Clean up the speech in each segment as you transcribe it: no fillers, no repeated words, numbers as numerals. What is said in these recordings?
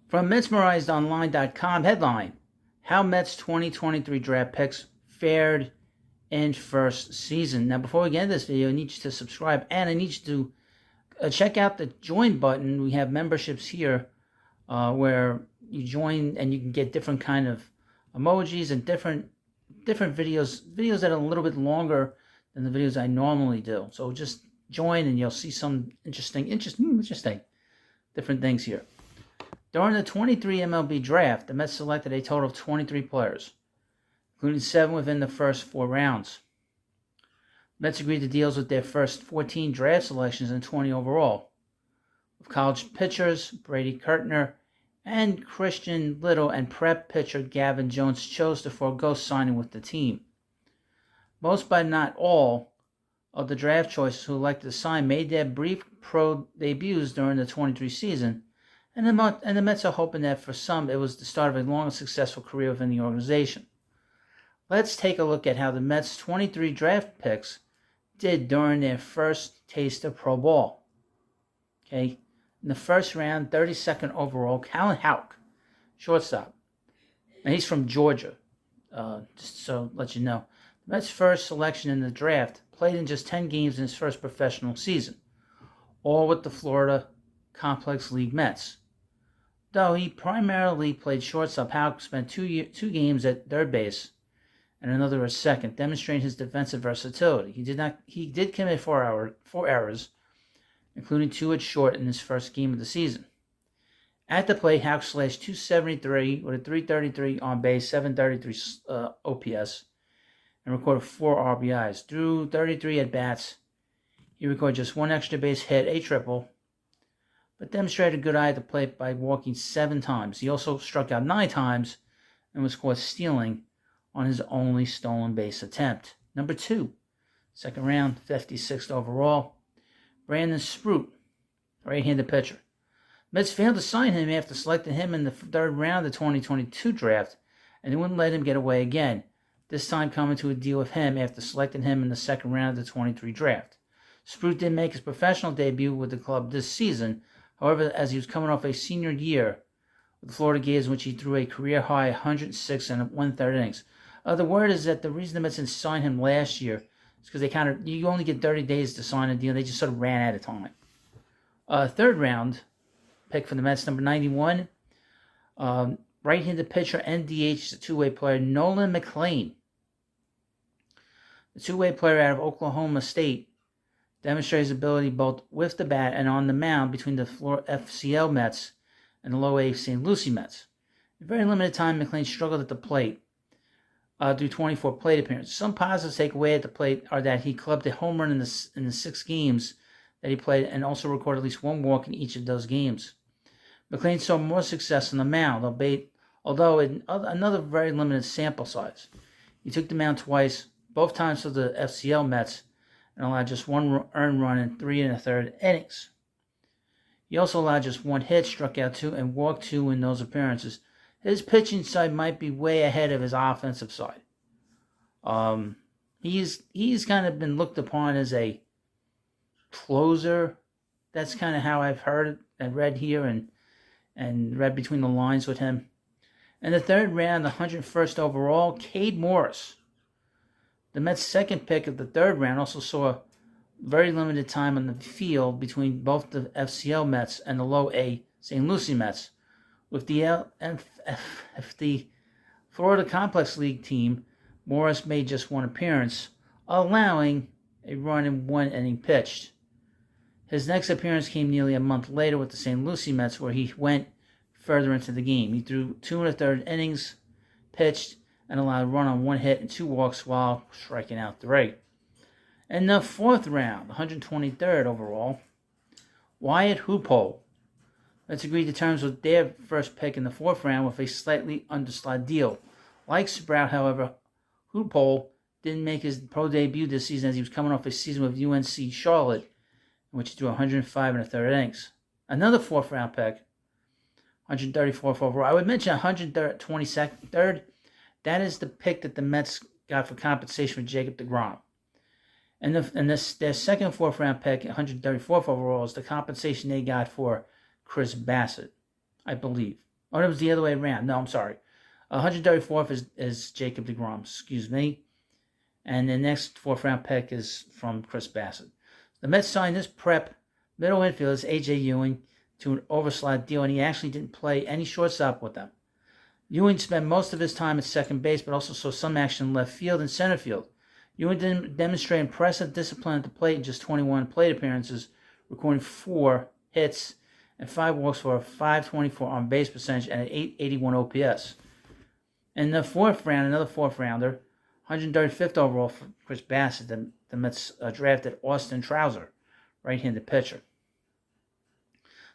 From MetsMerizedOnline.com headline, How Mets 2023 Draft Picks Fared in First Season. Now, before we get into this video, I need you to subscribe, and I need you to check out the join button. We have memberships here where you join and you can get different kind of emojis and different videos that are a little bit longer than the videos I normally do. So just join and you'll see some interesting different things here. During the 23 MLB Draft, the Mets selected a total of 23 players, including 7 within the first 4 rounds. Mets agreed to deals with their first 14 draft selections and 20 overall, with college pitchers Brady Kirtner and Christian Little and prep pitcher Gavin Jones chose to forego signing with the team. Most, but not all, of the draft choices who elected to sign made their brief pro debuts during the 23 season, and the Mets are hoping that for some it was the start of a long and successful career within the organization. Let's take a look at how the Mets' 23 draft picks did during their first taste of pro ball. Okay, in the first round, 32nd overall, Colin Houck, shortstop. And he's from Georgia, just so let you know. The Mets' first selection in the draft played in just 10 games in his first professional season, all with the Florida Complex League Mets. Though he primarily played shortstop, Houck spent two games at third base and another at second, demonstrating his defensive versatility. He did commit four errors, including 2 at short in his first game of the season. At the plate, Houck slashed .273 with a .333 on base, .733 OPS, and recorded 4 RBIs. Through 33 at-bats, he recorded just 1 extra base hit, a triple, but demonstrated a good eye at the plate by walking 7 times. He also struck out 9 times and was caught stealing on his only stolen base attempt. Number 2, second round, 56th overall, Brandon Sproat, right-handed pitcher. Mets failed to sign him after selecting him in the 3rd round of the 2022 draft, and they wouldn't let him get away again, this time coming to a deal with him after selecting him in the 2nd round of the 23 draft. Sproat did make his professional debut with the club this season, however, as he was coming off a senior year with the Florida Gators, in which he threw a career-high 106 and 1/3 innings. The word is that the reason the Mets didn't sign him last year is because you only get 30 days to sign a deal. They just sort of ran out of time. 3rd round pick for the Mets, number 91, right-handed pitcher and DH, the two-way player, Nolan McLean. The two-way player out of Oklahoma State demonstrated his ability both with the bat and on the mound between the Florida FCL Mets and the low-A St. Lucie Mets. In very limited time, McLean struggled at the plate through 24 plate appearances. Some positives to take away at the plate are that he clubbed a home run in the 6 games that he played and also recorded at least 1 walk in each of those games. McLean saw more success on the mound, although in another very limited sample size. He took the mound twice, both times for the FCL Mets, and allowed just 1 earned run in 3 1/3 innings. He also allowed just 1 hit, struck out 2, and walked 2 in those appearances. His pitching side might be way ahead of his offensive side. He's kind of been looked upon as a closer. That's kind of how I've heard and read here and read between the lines with him. In the 3rd round, the 101st overall, Cade Morris. The Mets' second pick of the 3rd round also saw very limited time on the field between both the FCL Mets and the low-A St. Lucie Mets. With the Florida Complex League team, Morris made just 1 appearance, allowing a run in 1 inning pitched. His next appearance came nearly a month later with the St. Lucie Mets, where he went further into the game. He threw 2 1/3 innings, pitched, and allowed a run on 1 hit and 2 walks while striking out 3. In the 4th round, 123rd overall, Wyatt Hoophole. Let's agree to terms with their first pick in the 4th round with a slightly undersized deal. Like Sproat, however, Hoophole didn't make his pro debut this season as he was coming off a season with UNC Charlotte, in which he threw 105 1/3 innings. Another 4th round pick, 134th overall. I would mention 123rd. That is the pick that the Mets got for compensation for Jacob deGrom. And their second 4th round pick, 134th overall, is the compensation they got for Chris Bassett, I believe. Oh, it was the other way around. No, I'm sorry. 134th is Jacob deGrom. Excuse me. And the next fourth round pick is from Chris Bassett. The Mets signed this prep middle infielder, A.J. Ewing, to an overslot deal, and he actually didn't play any shortstop with them. Ewing spent most of his time at second base, but also saw some action in left field and center field. Ewing demonstrated impressive discipline at the plate in just 21 plate appearances, recording 4 hits and 5 walks for a .524 on base percentage and an .881 OPS. In the fourth round, another fourth rounder, 135th overall for Chris Bassett, the Mets drafted Austin Trouser, right-handed pitcher.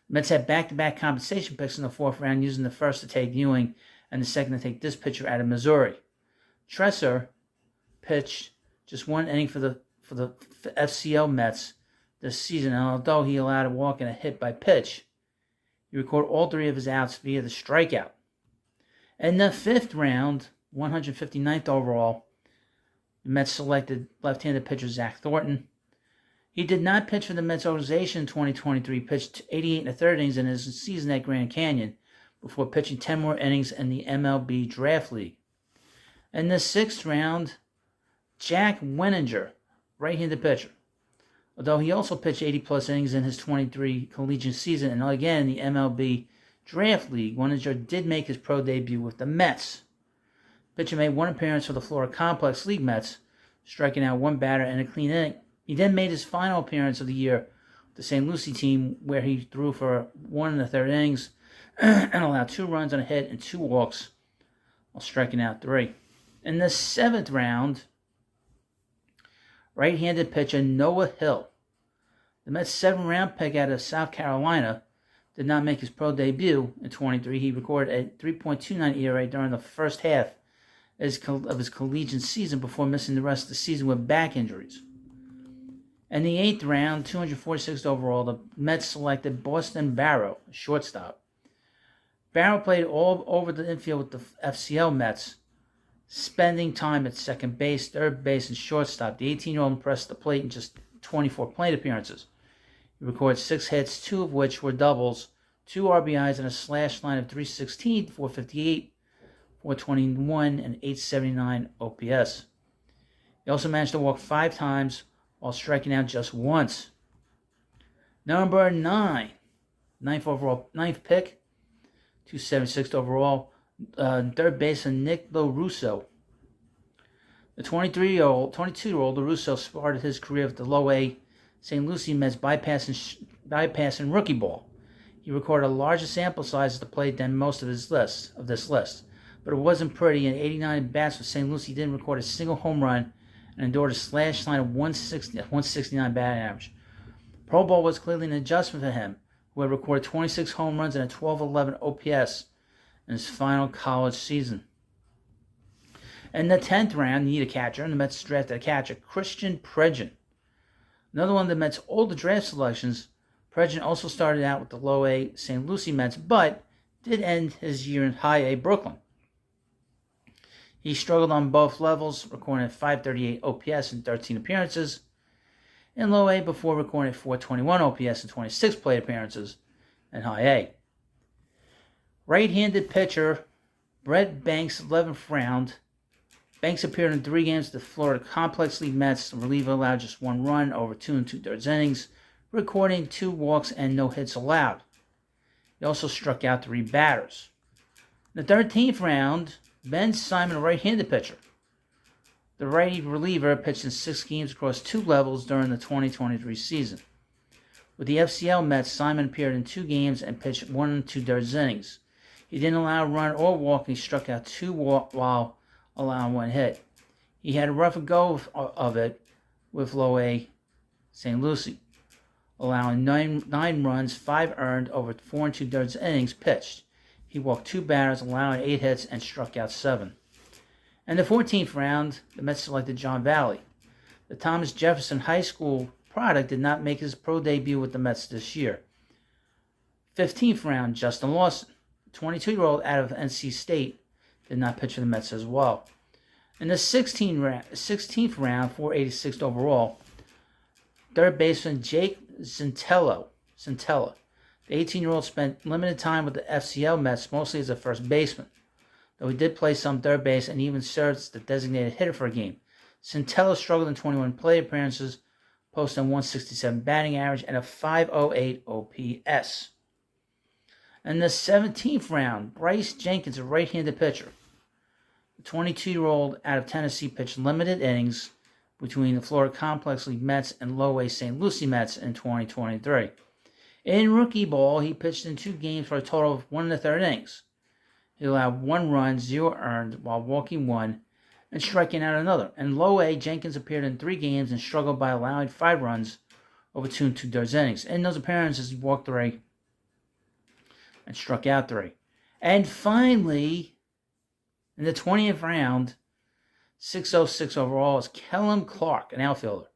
The Mets had back-to-back compensation picks in the fourth round, using the first to take Ewing and the second to take this pitcher out of Missouri. Trouser pitched just 1 inning for the FCL Mets this season, and although he allowed a walk and a hit by pitch, he recorded all 3 of his outs via the strikeout. In the fifth round, 159th overall, the Mets selected left-handed pitcher Zach Thornton. He did not pitch for the Mets organization in 2023, pitched 88 1/3 innings in his season at Grand Canyon before pitching 10 more innings in the MLB Draft League. In the sixth round, Jack Wenninger, right-handed pitcher. Although he also pitched 80-plus innings in his 23 collegiate season, and again in the MLB Draft League, Wenninger did make his pro debut with the Mets. Pitcher made 1 appearance for the Florida Complex League Mets, striking out 1 batter and a clean inning. He then made his final appearance of the year with the St. Lucie team, where he threw for 1 1/3 innings and allowed 2 runs on a hit and 2 walks, while striking out 3. In the seventh round, right-handed pitcher Noah Hill, the Mets' 7th round pick out of South Carolina, did not make his pro debut in 23. He recorded a 3.29 ERA during the first half of his collegiate season before missing the rest of the season with back injuries. In the 8th round, 246th overall, the Mets selected Boston Barrow, a shortstop. Barrow played all over the infield with the FCL Mets, spending time at second base, third base, and shortstop. The 18-year-old impressed the plate in just 24 plate appearances. He recorded 6 hits, 2 of which were doubles, 2 RBIs, and a slash line of .316, .458, .421, and .879 OPS. He also managed to walk 5 times while striking out just once. Number 9, 9th pick, 276th overall, third baseman Nick Lorusso. The 22-year-old Lorusso started his career with the low-A St. Lucie Mets bypassing rookie ball. He recorded a larger sample size at the plate than most of this list, but it wasn't pretty. In 89 bats with St. Lucie, he didn't record a single home run and endured a slash line of 169 batting average. Pro Bowl was clearly an adjustment for him, who had recorded 26 home runs and a 1211 OPS in his final college season. In the 10th round, you need a catcher, and the Mets drafted a catcher, Christian Pregen. Another one of the Mets' older draft selections, Pregen also started out with the low-A St. Lucie Mets, but did end his year in high-A Brooklyn. He struggled on both levels, recording a .538 OPS in 13 appearances in low-A before recording a .421 OPS in 26 plate appearances in high-A. Right-handed pitcher Brett Banks, 11th round. Banks appeared in 3 games with the Florida Complex League Mets. The reliever allowed just 1 run over 2 2/3 innings, recording 2 walks and no hits allowed. He also struck out 3 batters. In the 13th round, Ben Simon, a right-handed pitcher. The righty reliever pitched in 6 games across 2 levels during the 2023 season. With the FCL Mets, Simon appeared in 2 games and pitched 1 2/3 innings. He didn't allow a run or walk, and he struck out 2 while allowing 1 hit. He had a rough go of it with low-A St. Lucie, allowing 9 runs, 5 earned over 4 2/3 innings pitched. He walked 2 batters, allowing 8 hits, and struck out 7. In the 14th round, the Mets selected John Valley. The Thomas Jefferson High School product did not make his pro debut with the Mets this year. 15th round, Justin Lawson, the 22-year-old out of NC State, did not pitch for the Mets as well. In the 16th round, 486th overall, third baseman Jake Centella. The 18-year-old spent limited time with the FCL Mets, mostly as a first baseman, though he did play some third base and even served as the designated hitter for a game. Centello struggled in 21 plate appearances, posting a 167 batting average and a 508 OPS. In the 17th round, Bryce Jenkins, a right-handed pitcher, the 22-year-old out of Tennessee, pitched limited innings between the Florida Complex League Mets and low-A St. Lucie Mets in 2023. In rookie ball, he pitched in 2 games for a total of 1 1/3 innings. He allowed 1 run, 0 earned, while walking 1 and striking out another. In low-A, Jenkins appeared in 3 games and struggled by allowing 5 runs over 2 2/3 innings. In those appearances, he walked 3 and struck out 3. And finally, in the 20th round, 606 overall, is Colin Houck, an outfielder.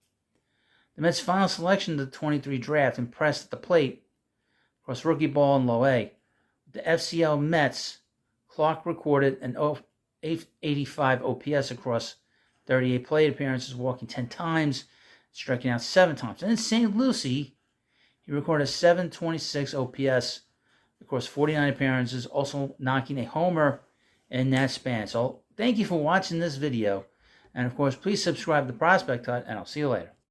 The Mets' final selection of the 23 draft impressed at the plate across rookie ball and low-A. With the FCL Mets, Houck recorded an 885 OPS across 38 plate appearances, walking 10 times, striking out 7 times. And in St. Lucie, he recorded a 726 OPS across 49 appearances, also knocking a homer in that span. So thank you for watching this video. And of course, please subscribe to Prospect Hut, and I'll see you later.